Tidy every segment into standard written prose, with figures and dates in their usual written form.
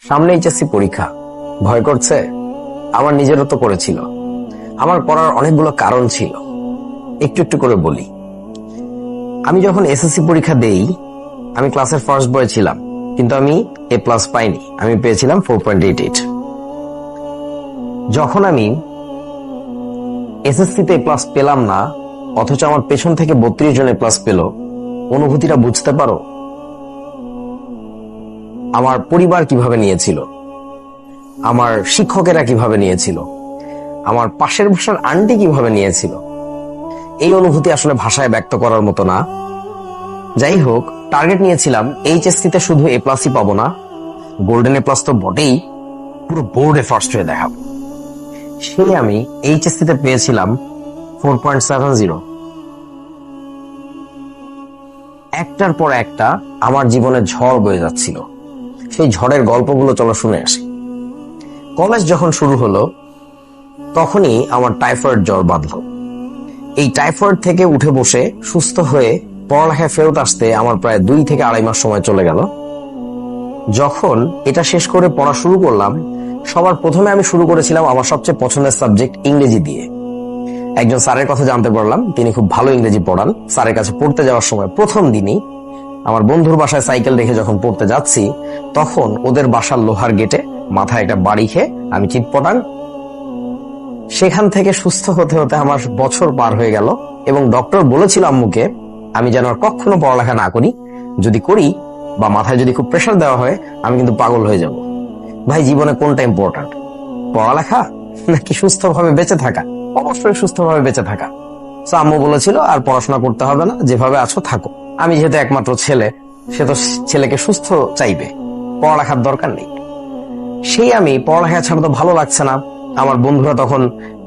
সামনে এইচএসসি পরীক্ষা, ভয় করছে? আমার নিজেরও তো করেছিল। আমার করার অনেকগুলো কারণ ছিল, একটু একটু করে বলি। আমি যখন এসএসসি পরীক্ষা দেই, আমি ক্লাসের ফার্স্ট বয় ছিলাম, কিন্তু আমি A+ পাইনি, আমি পেয়েছিলাম 4.88। যখন আমি এসএসসিতে A+ পেলাম না, অথচ আমার পেছন থেকে 32 জন A+ পেল, অনুভূতিটা বুঝতে পারো? আমার পরিবার কিভাবে নিয়েছিল, আমার শিক্ষকেরা কিভাবে নিয়েছিল, আমার পাশের বাসার আন্টি কিভাবে নিয়েছিল, এই অনুভূতি আসলে ভাষায় ব্যক্ত করার মতো না। যাই হোক, টার্গেট নিয়েছিলাম এইচএসসিতে শুধু A+ই পাবো না, গোল্ডেন A+ তো বটেই, পুরো বোর্ডে ফার্স্ট হয়ে দেখাবো। সে আমি এইচএসসিতে পেয়েছিলাম 4.70। একটার পর একটা আমার জীবনে ঝড় বয়ে যাচ্ছিল। সেই ঝড়ের গল্পগুলো চলো শুনে আসি। কলেজ যখন শুরু হলো, তখনই আমার টাইফয়েড জ্বর বাঁধলো। এই টাইফয়েড থেকে উঠে বসে সুস্থ হয়ে পড়ালেখায় ফেরত আসতে আমার প্রায় 2 থেকে 2.5 মাস সময় চলে গেল। যখন এটা শেষ করে পড়া শুরু করলাম, সবার প্রথমে আমি শুরু করেছিলাম আমার সবচেয়ে পছন্দের সাবজেক্ট ইংরেজি দিয়ে। একজন স্যারের কথা জানতে পারলাম, তিনি খুব ভালো ইংরেজি পড়ান। স্যারের কাছে পড়তে যাওয়ার সময় প্রথম দিনই আমার বন্ধুর বাসায় সাইকেল রেখে যখন পড়তে যাচ্ছি, তখন ওদের বাসার লোহার গেটে মাথায় একটা বাড়ি খেয়ে আমি চিৎপটাং। সেখান থেকে সুস্থ হতে হতে আমার বছর পার হয়ে গেল, এবং ডক্টর বলেছিল আম্মুকে আমি যেন আর কখনো পড়ালেখা না করি। যদি করি বা মাথায় যদি খুব প্রেশার দেওয়া হয়, আমি কিন্তু পাগল হয়ে যাব। ভাই, জীবনে কোনটা ইম্পর্ট্যান্ট, পড়ালেখা নাকি সুস্থভাবে বেঁচে থাকা? অবশ্যই সুস্থভাবে বেঁচে থাকা। তো আম্মু বলেছিল আর পড়াশোনা করতে হবে না, যেভাবে আছো থাকো। আমি যেহেতু একমাত্র ছেলে, সে তো ছেলেকে সুস্থ চাইবে, পড়ালেখার দরকার নেই। সেই আমি পড়ালেখা ছাড়া তো ভালো লাগছে না। আমার বন্ধুরা তখন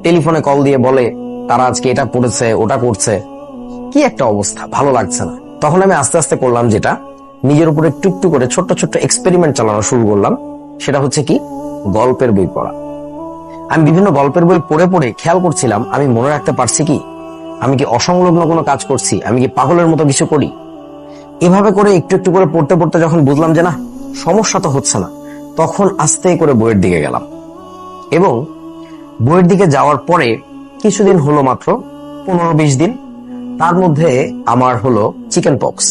টেলিফোনে কল দিয়ে বলে তারা আজকে এটা পড়েছে, ওটা করছে। কি একটা অবস্থা, ভালো লাগছে না। তখন আমি আস্তে আস্তে করলাম যেটা, নিজের উপরে একটু একটু করে ছোট্ট ছোট্ট এক্সপেরিমেন্ট চালানো শুরু করলাম। সেটা হচ্ছে কি, গল্পের বই পড়া। আমি বিভিন্ন গল্পের বই পড়ে পড়ে খেয়াল করছিলাম আমি মনে রাখতে পারছি কি, আমি কি অসংলগ্ন কোনো কাজ করছি, আমি কি পাগলের মতো কিছু করি। এভাবে করে একটু একটু করে পড়তে পড়তে যখন বুঝলাম যে না, সমস্যা তো হচ্ছে না, তখন আস্তে করে বইয়ের দিকে গেলাম। এবং বইয়ের দিকে যাওয়ার পরে কিছুদিন হলো, মাত্র 15-20 দিন, তার মধ্যে আমার হলো চিকেন পক্স।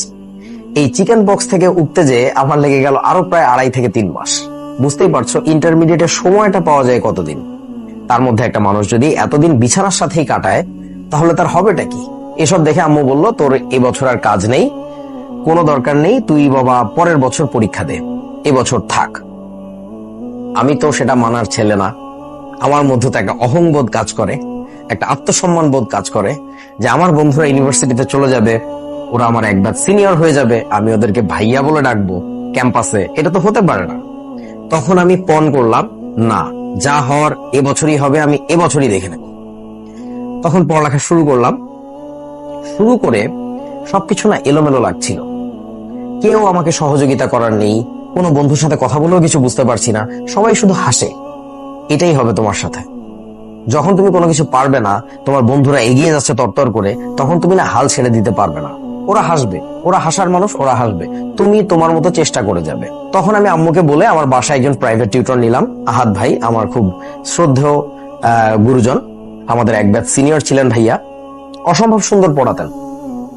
এই চিকেন পক্স থেকে উঠতে যেয়ে আমার লেগে গেল আরো প্রায় 2.5 থেকে 3 মাস। বুঝতেই পারছো ইন্টারমিডিয়েটের সময়টা পাওয়া যায় কতদিন। তার মধ্যে একটা মানুষ যদি এতদিন বিছানার সাথেই কাটায়, তাহলে তার হবেটা কি? এসব দেখে আম্মু বলল, তোর এবছর আর কাজ নেই, কোনো দরকার নেই, তুই বাবা পরের বছর পরীক্ষা দে, এবছর থাক। আমি তো সেটা মানার ছেলে না। আমার মধ্যে তো একটা অহংবোধ কাজ করে, একটা আত্মসম্মান বোধ কাজ করে, যে আমার বন্ধুরা ইউনিভার্সিটিতে চলে যাবে, ওরা আমার এক ব্যাচ সিনিয়র হয়ে যাবে, আমি ওদেরকে ভাইয়া বলে ডাকবো ক্যাম্পাসে। এটা তো হতে পারে না। তখন আমি পণ করলাম, না, যা হওয়ার এবছরই হবে, আমি এবছরই দেখে নেব। তখন পড়ালেখা শুরু করলাম। শুরু করে সবকিছু না এলোমেলো লাগছিল। কেউ আমাকে সহযোগিতা করার নেই, কোনো বন্ধুর সাথে কথা বলেও কিছু বুঝতে পারছি না। সবাই শুধু হাসে, এটাই হবে তোমার সাথে। যখন তুমি কোনো কিছু পারবে না, তোমার বন্ধুরা এগিয়ে যাচ্ছে তরতর করে, তখন তুমি না হাল ছেড়ে দিতে পারবে না। ওরা হাসবে, ওরা হাসার মানুষ, ওরা হাসবে, তুমি তোমার মতো চেষ্টা করে যাবে। তখন আমি আম্মুকে বলে আমার বাসায় একজন প্রাইভেট টিউটর নিলাম। আহাদ ভাই আমার খুব শ্রদ্ধেয় গুরুজন, আমাদের এক ব্যাচ সিনিয়র ছিলেন ভাইয়া, অসম্ভব সুন্দর পড়াতেন।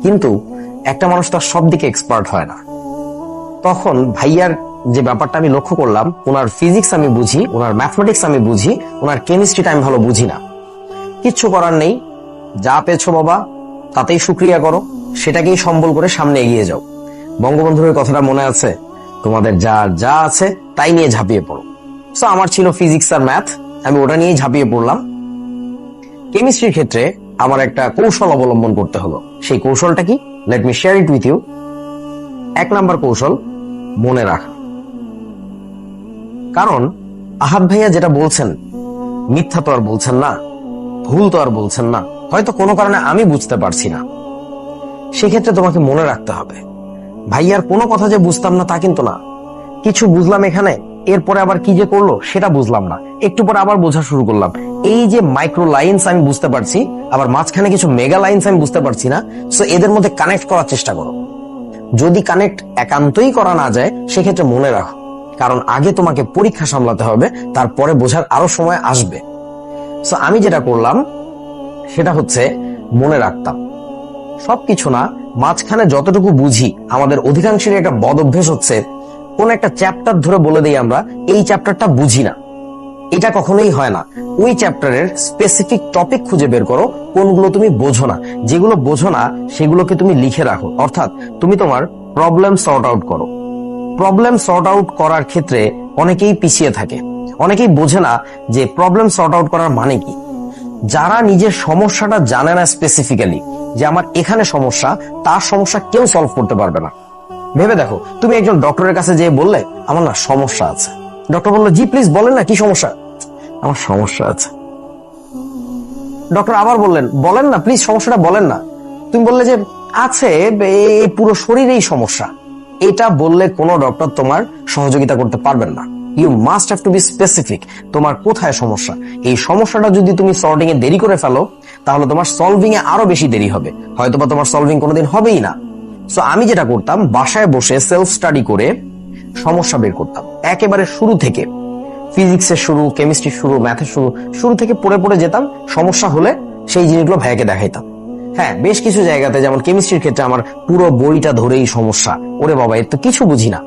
কিন্তু একটা মানুষ তার সব দিকে এক্সপার্ট হয় না। তখন ভাইয়ার যে ব্যাপারটা আমি লক্ষ্য করলাম, ওনার ফিজিক্স আমি বুঝি, ওনার ম্যাথমেটিক্স আমি বুঝি, ওনার কেমিস্ট্রিটা আমি ভালো বুঝি না। কিচ্ছু করার নেই, যা পেয়েছো বাবা তাতেই শুক্রিয়া করো, সেটাকেই সম্বল করে সামনে এগিয়ে যাও। বঙ্গবন্ধুর কথাটা মনে আছে, তোমাদের যা যা আছে তাই নিয়ে ঝাঁপিয়ে পড়ো। সো আমার ছিল ফিজিক্স আর ম্যাথ, আমি ওটা নিয়েই ঝাঁপিয়ে পড়লাম। কেমিস্ট্রির ক্ষেত্রে আমার একটা কৌশল অবলম্বন করতে হলো। সেই কৌশলটা কি, let me share it with you. 1 number কৌশল, মনে রাখা। কারণ আহাদ ভাইয়া যেটা বলছেন, মিথ্যা তো আর বলছেন না, ভুল তো আর বলছেন না। হয়তো কোনো কারণে আমি বুঝতে পারছি না, সেক্ষেত্রে তোমাকে মনে রাখতে হবে। ভাইয়ার কোনো কথা যে বুঝতাম না তা কিন্তু না, কিছু বুঝলাম এখানে, এরপরে আবার কি যে করলো সেটা বুঝলাম না, একটু পরে আবার বোঝা শুরু করলাম। এই যে মাইক্রো লাইন্স আমি বুঝতে পারছি, আবার মাঝখানে কিছু মেগা লাইন্স আমি বুঝতে পারছি না। সো এদের মধ্যে কানেক্ট করার চেষ্টা করো। যদি কানেক্ট একান্তই করা না যায়, সেক্ষেত্রে মনে রাখো। কারণ আগে তোমাকে পরীক্ষা সামলাতে হবে, তারপরে বোঝার আরো সময় আসবে। সো আমি যেটা করলাম সেটা হচ্ছে মনে রাখতাম সবকিছু না, মাঝখানে যতটুকু বুঝি। আমাদের অধিকাংশের একটা বদ অভ্যেস হচ্ছে কোন একটা চ্যাপ্টার ধরে বলে দিই আমরা এই চ্যাপ্টারটা বুঝি না। এটা কখনোই হয় না। ওই চ্যাপ্টারের স্পেসিফিক টপিক খুঁজে বের করো কোনগুলো তুমি বোঝো না। যেগুলো বোঝো না সেগুলোকে তুমি লিখে রাখো, অর্থাৎ তুমি তোমার প্রবলেম সর্ট আউট করো। প্রবলেম সর্ট আউট করার ক্ষেত্রে অনেকেই পিছিয়ে থাকে, অনেকেই বোঝে না যে প্রবলেম সর্ট আউট করার মানে কি। যারা নিজের সমস্যাটা জানে না স্পেসিফিক্যালি যে আমার এখানে সমস্যা, তার সমস্যা কেউ সলভ করতে পারবে না। ভেবে দেখো, তুমি একজন ডক্টরের কাছে যেয়ে বললে আমার না সমস্যা আছে, ডক্টর বললো জি প্লিজ বলেন না কি সমস্যা। আমার সমস্যা আছে। ডক্টর আবার বললেন বলেন না প্লিজ সমস্যাটা বলেন না। তুমি বললে যে আছে, এই পুরো শরীরেই সমস্যা। এটা বললে কোনো ডক্টর তোমার সহযোগিতা করতে পারবেন না। You must have to be specific, তোমার কোথায় সমস্যা। এই সমস্যাটা যদি তুমি সর্টিং এ দেরি করে ফেলো তাহলে তোমার সলভিং এ আরো বেশি দেরি হবে, হয়তোবা তোমার সলভিং কোনোদিন হবেই না। সো আমি যেটা করতাম, বাসায় বসে সেলফ স্টাডি করে সমস্যা বের করতাম। একেবারে শুরু থেকে, ফিজিক্সের শুরু, কেমিস্ট্রির শুরু, ম্যাথের শুরু থেকে পড়ে পড়ে যেতাম। সমস্যা হলে সেই জিনিসগুলো ভাইয়াকে দেখাইতাম। হ্যাঁ, বেশ কিছু জায়গাতে যেমন কেমিস্ট্রির ক্ষেত্রে আমার পুরো বইটা ধরেই সমস্যা, ওরে বাবা এর তো কিছু বুঝি না।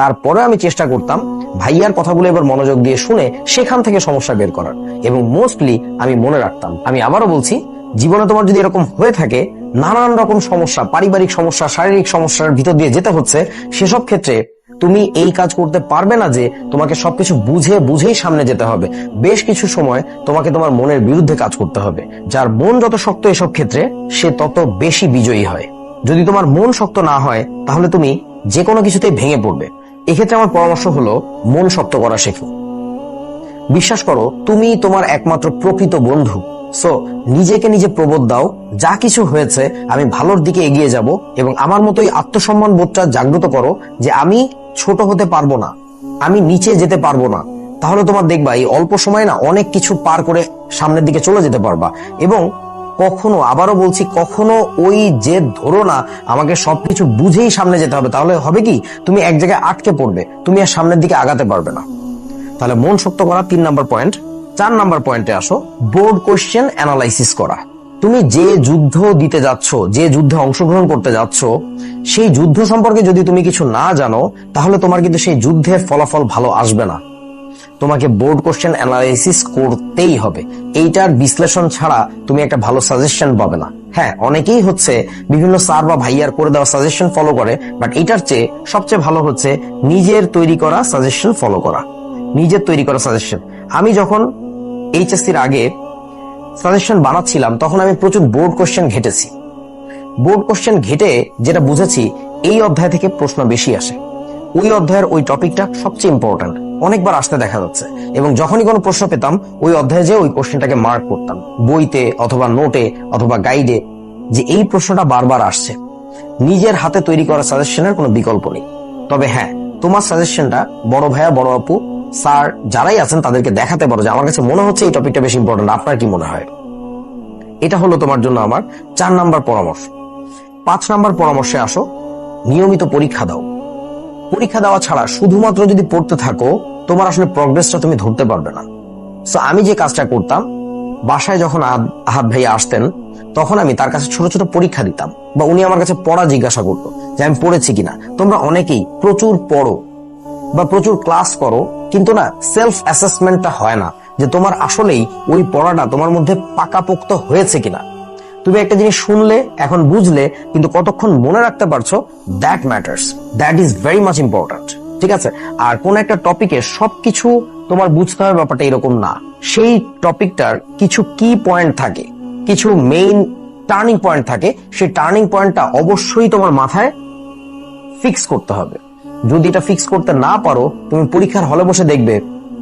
তারপরে আমি চেষ্টা করতাম ভাইয়ার কথাগুলো এবার মনোযোগ দিয়ে শুনে সেখান থেকে সমস্যা বের করার, এবং মোস্টলি আমি মনে রাখতাম। আমি আবারও বলছি, জীবনে তোমার যদি এরকম হয়ে থাকে, নানান রকম সমস্যা, পারিবারিক সমস্যা, শারীরিক সমস্যার ভিতর দিয়ে যেতে হচ্ছে, সেসব ক্ষেত্রে তুমি এই কাজ করতে পারবে না যে তোমাকে সবকিছু বুঝেই সামনে যেতে হবে। বেশ কিছু সময় তোমাকে তোমার মনের বিরুদ্ধে কাজ করতে হবে। যার মন যত শক্ত এসব ক্ষেত্রে, সে তত বেশি বিজয়ী হয়। যদি তোমার মন শক্ত না হয় তাহলে তুমি যে কোনো কিছুতেই ভেঙে পড়বে। এক্ষেত্রে আমার পরামর্শ হলো মন শক্ত করা শেখো। বিশ্বাস করো তুমি তোমার একমাত্র প্রকৃত বন্ধু। সো নিজেকে নিজে প্রবোধ দাও, যা কিছু হয়েছে আমি ভালোর দিকে এগিয়ে যাব, এবং আমার মতোই আত্মসম্মান বোধটা জাগ্রত করো যে আমি ছোট হতে পারবো না, আমি নিচে যেতে পারবো না। তাহলে তোমার দেখবা এই অল্প সময় না অনেক কিছু পার করে সামনের দিকে চলে যেতে পারবা। এবং কখনো, আবারও বলছি, কখনো ওই যে ধরো না আমাকে সবকিছু বুঝেই সামনে যেতে হবে, তাহলে হবে কি তুমি এক জায়গায় আটকে পড়বে, তুমি আর সামনের দিকে আগাতে পারবে না। তাহলে মন শক্ত করা 3 নাম্বার পয়েন্ট। 4 নাম্বার পয়েন্টে আসো, বোর্ড কোশ্চেন অ্যানালাইসিস করা। তুমি যে যুদ্ধ দিতে যাচ্ছ, যে যুদ্ধে অংশগ্রহণ করতে যাচ্ছ, সেই যুদ্ধ সম্পর্কে যদি তুমি কিছু না জানো তাহলে তোমার কিন্তু সেই যুদ্ধের ফলাফল ভালো আসবে না। তোমাকে বোর্ড কোশ্চেন অ্যানালাইসিস করতেই হবে। এইটার বিশ্লেষণ ছাড়া তুমি একটা ভালো সাজেশন পাবে না। হ্যাঁ, অনেকেই হচ্ছে বিভিন্ন স্যার বা ভাইয়ার করে দেওয়া সাজেশন ফলো করে, বাট এটার চেয়ে সবচেয়ে ভালো হচ্ছে নিজের তৈরি করা সাজেশন ফলো করা। নিজের তৈরি করা সাজেশন। আমি যখন এইচএসসির আগে সাজেশন বানাচ্ছিলাম তখন আমি প্রচুর বোর্ড কোশ্চেন ঘেটেছি। বোর্ড কোশ্চেন ঘেটে যেটা বুঝেছি, এই অধ্যায় থেকে প্রশ্ন বেশি আসে, ওই অধ্যায়ের ওই টপিকটা সবচেয়ে ইম্পর্টেন্ট, অনেকবার আসতে দেখা যাচ্ছে। এবং যখনই কোনো প্রশ্ন পেতাম ওই অধ্যায়ে যে ওই কোশ্চেনটাকে মার্ক করতাম বইতে অথবা নোটে অথবা গাইডে, যে এই প্রশ্নটা বারবার আসছে। নিজের হাতে তৈরি করা সাজেশনের কোনো বিকল্প নেই। তবে হ্যাঁ, তোমার সাজেশনটা বড় ভাইয়া, বড় আপু, স্যার যারাই আছেন তাদেরকে দেখাতে পারো যে আমার কাছে মনে হচ্ছে এই টপিকটা বেশি ইম্পর্টেন্ট, আপনার কি মনে হয়। এটা হলো তোমার জন্য আমার 4 নাম্বার পরামর্শ। 5 নাম্বার পরামর্শে আসো, নিয়মিত পরীক্ষা দাও। পরীক্ষা দেওয়া ছাড়া শুধুমাত্র যদি পড়তে থাকো তোমার আসলে প্রগ্রেসটা তুমি ধরতে পারবে না। সো আমি যে কাজটা করতাম, বাসায় যখন আহাদ ভাইয়া আসতেন তখন আমি তার কাছে ছোট ছোট পরীক্ষা দিতাম, বা উনি আমার কাছে পড়া জিজ্ঞাসা করতো যে আমি পড়েছি কিনা। তোমরা অনেকেই প্রচুর পড়ো বা প্রচুর ক্লাস করো, কিন্তু না সেলফ অ্যাসেসমেন্টটা হয় না যে তোমার আসলেই ওই পড়াটা তোমার মধ্যে পাকাপোক্ত হয়েছে কিনা। তুমি একটা জিনিস শুনলে, এখন বুঝলে, কিন্তু কতক্ষণ মনে রাখতে পারছো, that matters, that is very much important. ঠিক আছে? আর কোন একটা টপিকে সবকিছু তোমার বুঝতে হবে ব্যাপারটা এরকম না। সেই টপিকটার কিছু কি পয়েন্ট থাকে, কিছু মেইন টার্নিং পয়েন্ট থাকে, সেই টার্নিং পয়েন্টটা অবশ্যই তোমার মাথায় ফিক্স করতে হবে। যদি এটা ফিক্স করতে না পারো, তুমি পরীক্ষার হলে বসে দেখবে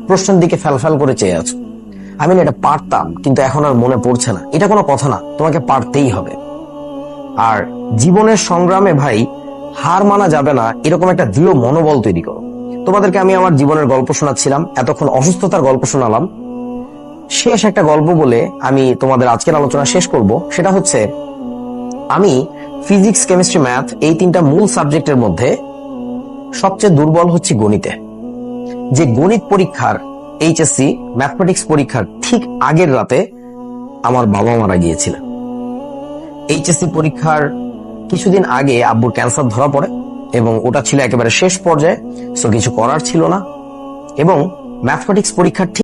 প্রশ্নের দিকে ফ্যালফ্যাল করে চেয়ে আছো। আমি না এটা পারতাম কিন্তু এখন আর মনে পড়ছে না, এটা কোনো কথা না, তোমাকে পারতেই হবে। আর জীবনের সংগ্রামে ভাই হার মানা যাবে না, এরকম একটা দৃঢ় মনোবল তৈরি করো। তোমাদেরকে আমি আমার জীবনের গল্প শোনাচ্ছিলাম, এতক্ষণ অসুস্থতার গল্প শোনালাম। শেষ একটা গল্প বলে আমি তোমাদের আজকের আলোচনা শেষ করব। সেটা হচ্ছে, আমি ফিজিক্স, কেমিস্ট্রি, ম্যাথ এই 3টা মূল সাবজেক্টের মধ্যে সবচেয়ে দুর্বল হচ্ছে গণিতে। যে গণিত পরীক্ষার এইচএসসি ম্যাথমেটিক্স পরীক্ষার ঠিক আগের রাতে আমার বাবা মারা গিয়েছিলেন। এইচএসসি পরীক্ষার কিছুদিন আগে আব্বুর ক্যান্সার ধরা পড়ে এবং ওটা ছিল একেবারে শেষ পর্যায়ে, সো কিছু করার ছিল না। এবং ম্যাথমেটিক্স পরীক্ষার ঠিক